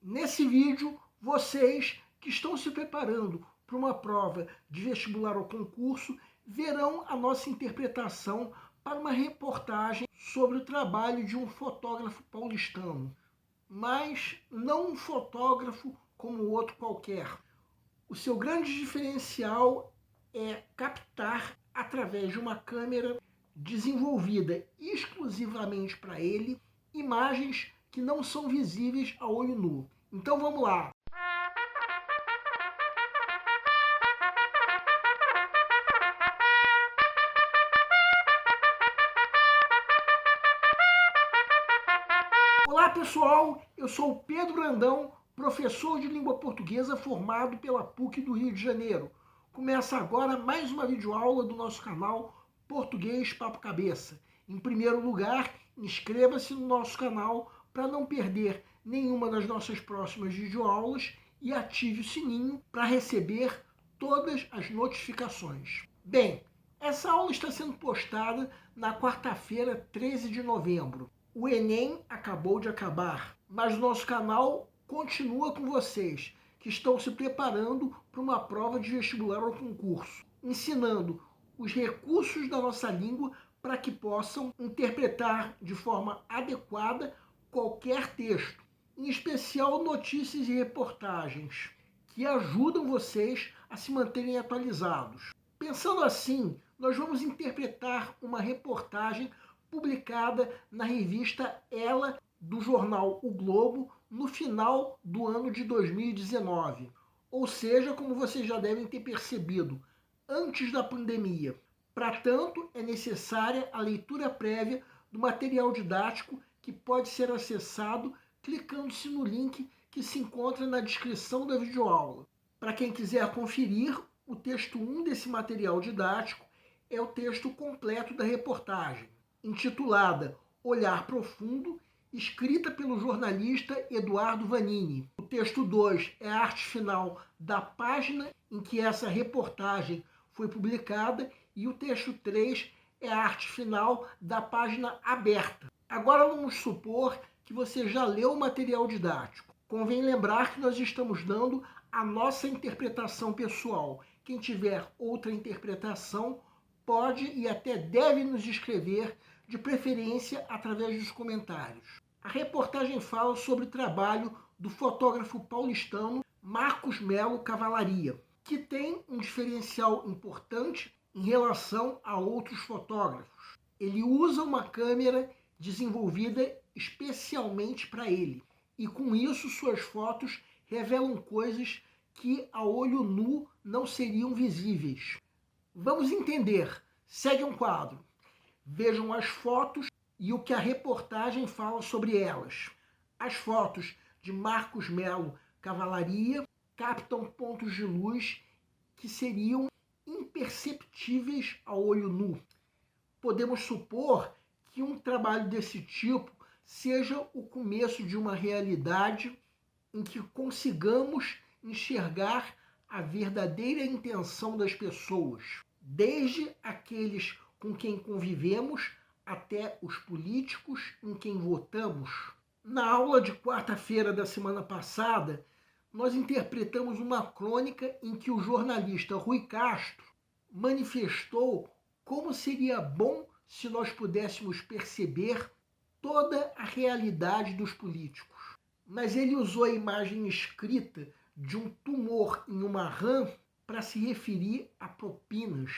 Nesse vídeo, vocês que estão se preparando para uma prova de vestibular ou concurso verão a nossa interpretação para uma reportagem sobre o trabalho de um fotógrafo paulistano, mas não um fotógrafo como outro qualquer. O seu grande diferencial é captar, através de uma câmera desenvolvida exclusivamente para ele, imagens que não são visíveis a olho nu. Então vamos lá. Olá pessoal, eu sou o Pedro Brandão, professor de língua portuguesa formado pela PUC do Rio de Janeiro. Começa agora mais uma videoaula do nosso canal Português Papo Cabeça. Em primeiro lugar, inscreva-se no nosso canal para não perder nenhuma das nossas próximas videoaulas e ative o sininho para receber todas as notificações. Bem, essa aula está sendo postada na quarta-feira, 13 de novembro. O Enem acabou de acabar, mas o nosso canal continua com vocês, que estão se preparando para uma prova de vestibular ou concurso, ensinando os recursos da nossa língua para que possam interpretar de forma adequada qualquer texto, em especial notícias e reportagens, que ajudam vocês a se manterem atualizados. Pensando assim, nós vamos interpretar uma reportagem publicada na revista Ela, do jornal O Globo, no final do ano de 2019. Ou seja, como vocês já devem ter percebido, antes da pandemia. Para tanto, é necessária a leitura prévia do material didático que pode ser acessado clicando-se no link que se encontra na descrição da videoaula. Para quem quiser conferir, o texto 1 desse material didático é o texto completo da reportagem, intitulada Olhar Profundo, escrita pelo jornalista Eduardo Vanini. O texto 2 é a arte final da página em que essa reportagem foi publicada e o texto 3 é a arte final da página aberta. Agora vamos supor que você já leu o material didático. Convém lembrar que nós estamos dando a nossa interpretação pessoal. Quem tiver outra interpretação pode e até deve nos escrever, de preferência através dos comentários. A reportagem fala sobre o trabalho do fotógrafo paulistano Marcos Melo Cavalaria, que tem um diferencial importante em relação a outros fotógrafos. Ele usa uma câmera desenvolvida especialmente para ele, e com isso suas fotos revelam coisas que a olho nu não seriam visíveis. Vamos entender. Segue um quadro. Vejam as fotos e o que a reportagem fala sobre elas. As fotos de Marcos Melo Cavalaria captam pontos de luz que seriam imperceptíveis ao olho nu. Podemos supor que um trabalho desse tipo seja o começo de uma realidade em que consigamos enxergar a verdadeira intenção das pessoas, desde aqueles com quem convivemos até os políticos em quem votamos. Na aula de quarta-feira da semana passada, nós interpretamos uma crônica em que o jornalista Rui Castro manifestou como seria bom se nós pudéssemos perceber toda a realidade dos políticos. Mas ele usou a imagem escrita de um tumor em uma rã para se referir a propinas.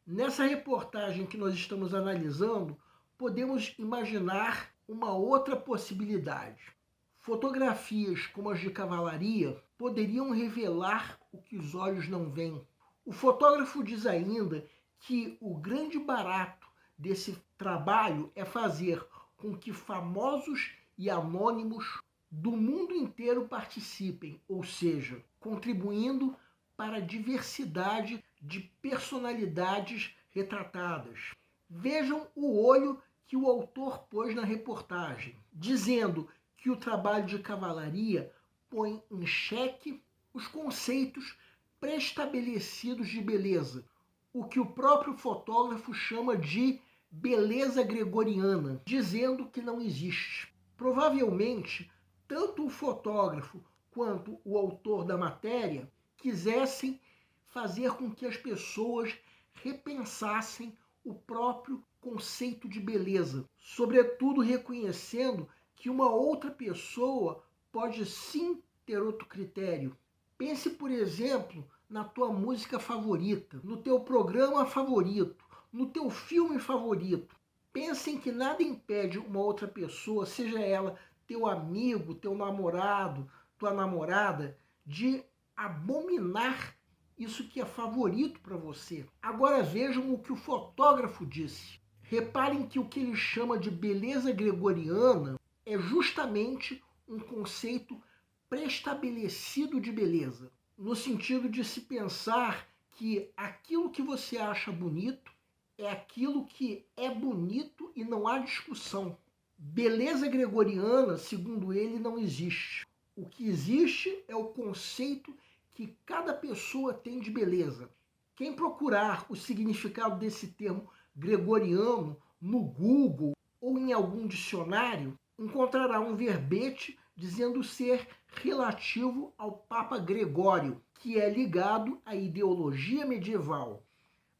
Nessa reportagem que nós estamos analisando, podemos imaginar uma outra possibilidade. Fotografias como as de Cavalaria poderiam revelar o que os olhos não veem. O fotógrafo diz ainda que o grande barato desse trabalho é fazer com que famosos e anônimos do mundo inteiro participem, ou seja, contribuindo para a diversidade de personalidades retratadas. Vejam o olho que o autor pôs na reportagem, dizendo que o trabalho de Cavalaria põe em xeque os conceitos pré-estabelecidos de beleza, o que o próprio fotógrafo chama de beleza gregoriana, dizendo que não existe. Provavelmente, tanto o fotógrafo quanto o autor da matéria quisessem fazer com que as pessoas repensassem o próprio conceito de beleza, sobretudo reconhecendo que uma outra pessoa pode sim ter outro critério. Pense, por exemplo, na tua música favorita, no teu programa favorito, no teu filme favorito. Pense em que nada impede uma outra pessoa, seja ela teu amigo, teu namorado, tua namorada, de abominar isso que é favorito para você. Agora vejam o que o fotógrafo disse. Reparem que o que ele chama de beleza gregoriana é justamente um conceito pré-estabelecido de beleza, no sentido de se pensar que aquilo que você acha bonito é aquilo que é bonito e não há discussão. Beleza gregoriana, segundo ele, não existe. O que existe é o conceito que cada pessoa tem de beleza. Quem procurar o significado desse termo gregoriano no Google ou em algum dicionário, encontrará um verbete dizendo ser relativo ao Papa Gregório, que é ligado à ideologia medieval.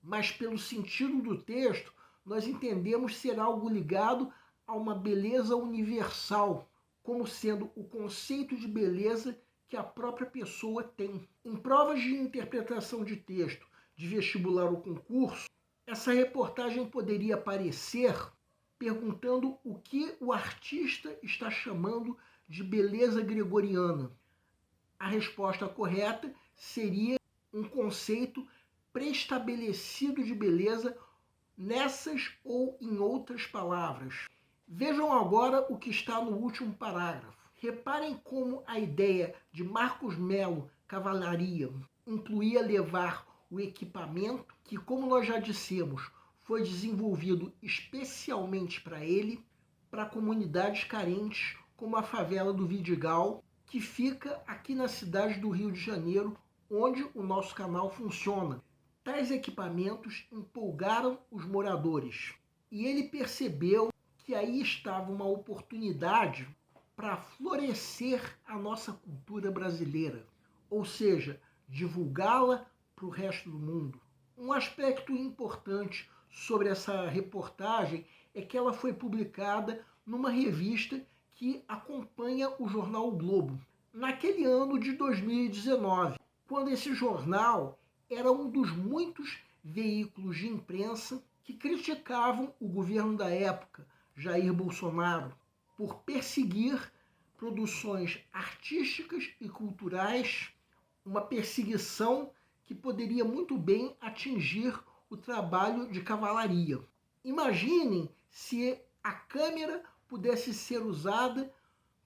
Mas pelo sentido do texto, nós entendemos ser algo ligado a uma beleza universal, como sendo o conceito de beleza que a própria pessoa tem. Em provas de interpretação de texto de vestibular ou concurso, essa reportagem poderia aparecer perguntando o que o artista está chamando de beleza gregoriana. A resposta correta seria um conceito pré-estabelecido de beleza nessas ou em outras palavras. Vejam agora o que está no último parágrafo. Reparem como a ideia de Marcos Melo Cavalaria incluía levar o equipamento que, como nós já dissemos, foi desenvolvido especialmente para ele, para comunidades carentes como a favela do Vidigal, que fica aqui na cidade do Rio de Janeiro, onde o nosso canal funciona. Tais equipamentos empolgaram os moradores e ele percebeu que aí estava uma oportunidade para florescer a nossa cultura brasileira, ou seja, divulgá-la para o resto do mundo. Um aspecto importante sobre essa reportagem é que ela foi publicada numa revista que acompanha o jornal O Globo, naquele ano de 2019, quando esse jornal era um dos muitos veículos de imprensa que criticavam o governo da época, Jair Bolsonaro, por perseguir produções artísticas e culturais, uma perseguição que poderia muito bem atingir o trabalho de cavalaria. Imaginem se a câmera pudesse ser usada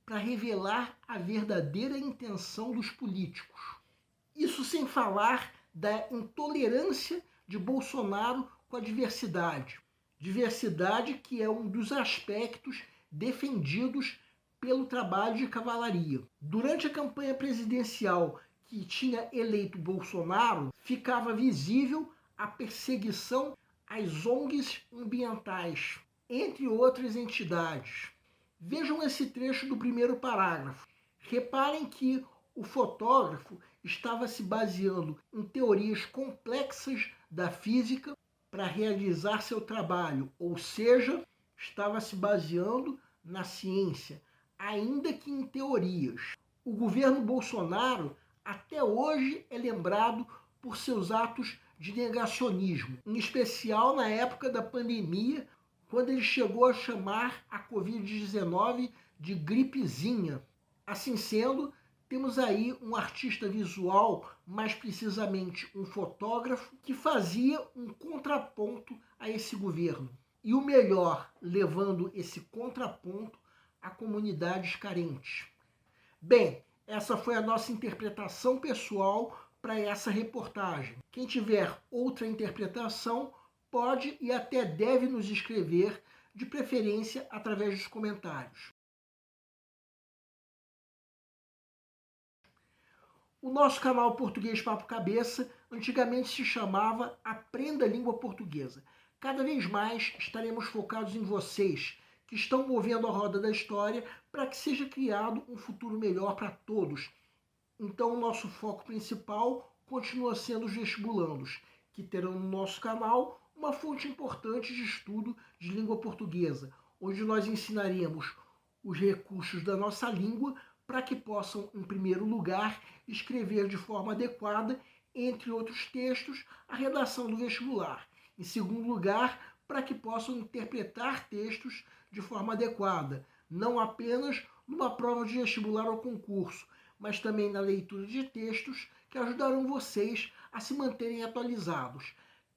para revelar a verdadeira intenção dos políticos. Isso sem falar da intolerância de Bolsonaro com a diversidade. Diversidade que é um dos aspectos defendidos pelo trabalho de cavalaria. Durante a campanha presidencial que tinha eleito Bolsonaro, ficava visível a perseguição às ONGs ambientais, entre outras entidades. Vejam esse trecho do primeiro parágrafo. Reparem que o fotógrafo estava se baseando em teorias complexas da física para realizar seu trabalho, ou seja, estava se baseando na ciência, ainda que em teorias. O governo Bolsonaro até hoje é lembrado por seus atos de negacionismo, em especial na época da pandemia, quando ele chegou a chamar a Covid-19 de gripezinha. Assim sendo, temos aí um artista visual, mais precisamente um fotógrafo, que fazia um contraponto a esse governo. E o melhor, levando esse contraponto a comunidades carentes. Bem, essa foi a nossa interpretação pessoal para essa reportagem. Quem tiver outra interpretação pode e até deve nos escrever, de preferência através dos comentários. O nosso canal Português Papo Cabeça antigamente se chamava Aprenda a Língua Portuguesa. Cada vez mais estaremos focados em vocês, que estão movendo a roda da história para que seja criado um futuro melhor para todos. Então, o nosso foco principal continua sendo os vestibulandos, que terão no nosso canal uma fonte importante de estudo de língua portuguesa, onde nós ensinaremos os recursos da nossa língua para que possam, em primeiro lugar, escrever de forma adequada, entre outros textos, a redação do vestibular. Em segundo lugar, para que possam interpretar textos de forma adequada, não apenas numa prova de vestibular ou concurso, mas também na leitura de textos que ajudarão vocês a se manterem atualizados.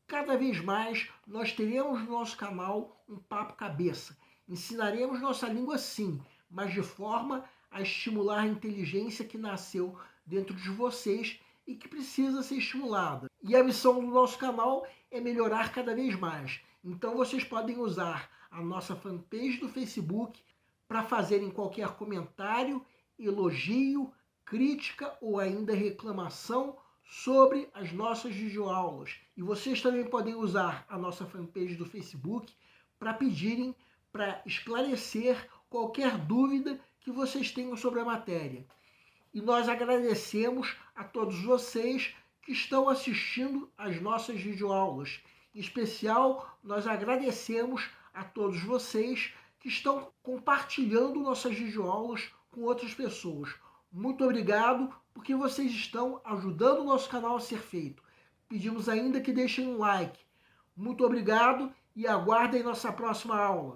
Cada vez mais nós teremos no nosso canal um papo cabeça. Ensinaremos nossa língua sim, mas de forma a estimular a inteligência que nasceu dentro de vocês e que precisa ser estimulada. E a missão do nosso canal é melhorar cada vez mais. Então vocês podem usar a nossa fanpage do Facebook para fazerem qualquer comentário, elogio, crítica ou ainda reclamação sobre as nossas videoaulas. E vocês também podem usar a nossa fanpage do Facebook para pedirem, para esclarecer qualquer dúvida que vocês tenham sobre a matéria. E nós agradecemos a todos vocês que estão assistindo às nossas videoaulas. Em especial, nós agradecemos a todos vocês que estão compartilhando nossas videoaulas com outras pessoas. Muito obrigado, porque vocês estão ajudando o nosso canal a ser feito. Pedimos ainda que deixem um like. Muito obrigado e aguardem nossa próxima aula.